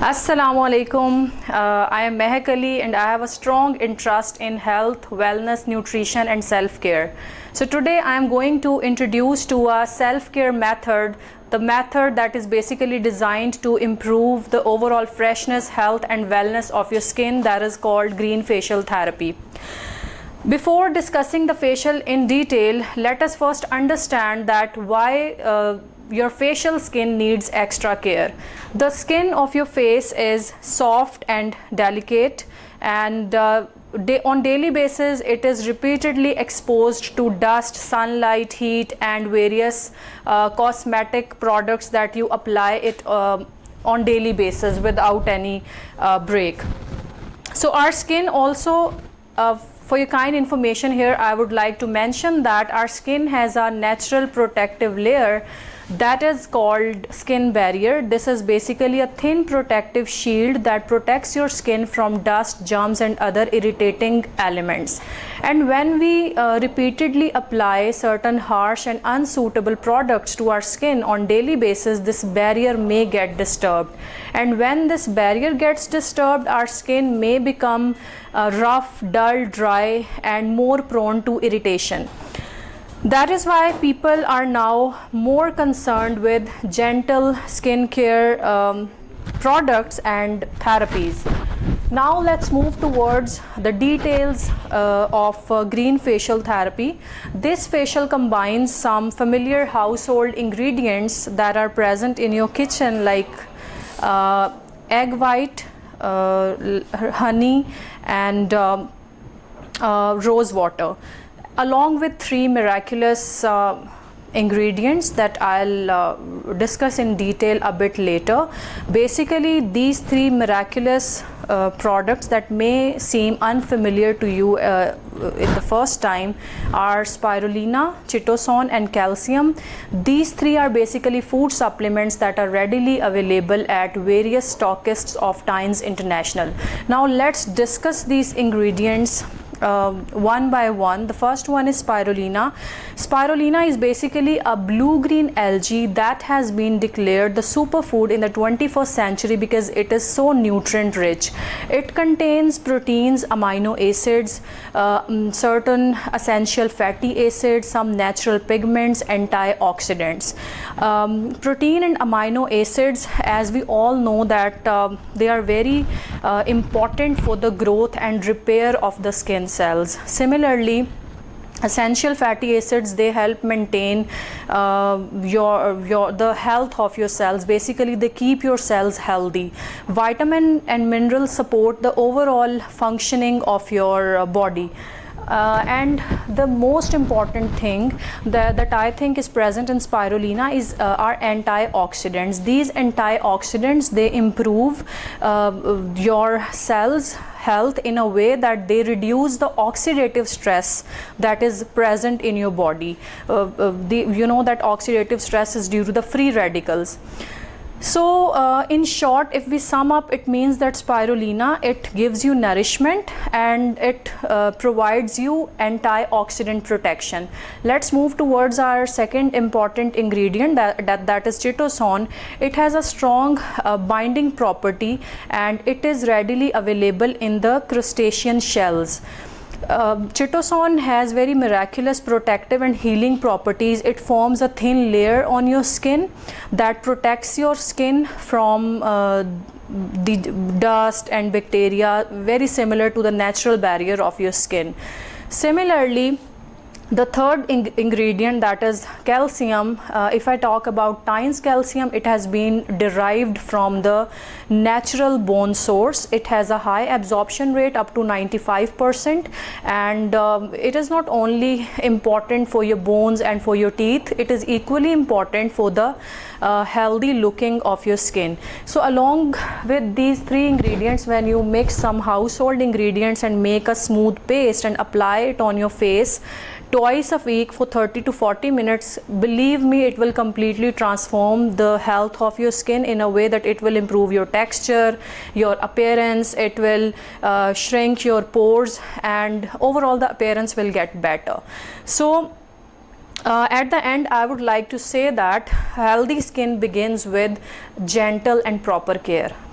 Assalamu alaikum. I am Mehak Ali and I have a strong interest in health, wellness, nutrition and self-care. So today I am going to introduce to a self-care method, the method that is basically designed to improve the overall freshness, health and wellness of your skin, that is called green facial therapy. Before discussing the facial in detail, let us first understand that why your facial skin needs extra care. The skin of your face is soft and delicate, and on daily basis it is repeatedly exposed to dust, sunlight, heat and various cosmetic products that you apply it on daily basis without any break. So our skin also, for your kind information here, I would like to mention that our skin has a natural protective layer that is called skin barrier. This is basically a thin protective shield that protects your skin from dust, germs and other irritating elements. And when we repeatedly apply certain harsh and unsuitable products to our skin on daily basis, this barrier may get disturbed. And when this barrier gets disturbed, our skin may become rough, dull, dry and more prone to irritation. That is why people are now more concerned with gentle skincare products and therapies. Now let's move towards the details of green facial therapy. This facial combines some familiar household ingredients that are present in your kitchen, like egg white, honey and rose water, along with three miraculous ingredients that I'll discuss in detail a bit later. Basically, these three miraculous products that may seem unfamiliar to you in the first time are spirulina, chitosan and calcium. These three are basically food supplements that are readily available at various stockists of Times International. Now let's discuss these ingredients one by one. The first one is spirulina. Spirulina is basically a blue-green algae that has been declared the superfood in the 21st century because it is so nutrient rich. It contains proteins, amino acids, certain essential fatty acids, some natural pigments, antioxidants. Protein and amino acids, as we all know that they are very important for the growth and repair of the skin cells. Similarly, essential fatty acids, they help maintain the health of your cells. Basically, they keep your cells healthy. Vitamin and minerals support the overall functioning of your body. And the most important thing that I think is present in spirulina is are antioxidants. These antioxidants, they improve your cells health in a way that they reduce the oxidative stress that is present in your body. You know that oxidative stress is due to the free radicals. So in short, if we sum up, it means that spirulina, it gives you nourishment and it provides you antioxidant protection. Let's move towards our second important ingredient, that is chitosan. It has a strong binding property and it is readily available in the crustacean shells. Chitosan has very miraculous protective and healing properties. It forms a thin layer on your skin that protects your skin from the dust and bacteria, very similar to the natural barrier of your skin. Similarly, the third ingredient, that is calcium, if I talk about Tine's calcium, it has been derived from the natural bone source. It has a high absorption rate up to 95%, and it is not only important for your bones and for your teeth, it is equally important for the healthy looking of your skin. So along with these three ingredients, when you mix some household ingredients and make a smooth paste and apply it on your face twice a week for 30 to 40 minutes, believe me, it will completely transform the health of your skin in a way that it will improve your texture, your appearance, it will shrink your pores, and overall the appearance will get better. So at the end, I would like to say that healthy skin begins with gentle and proper care.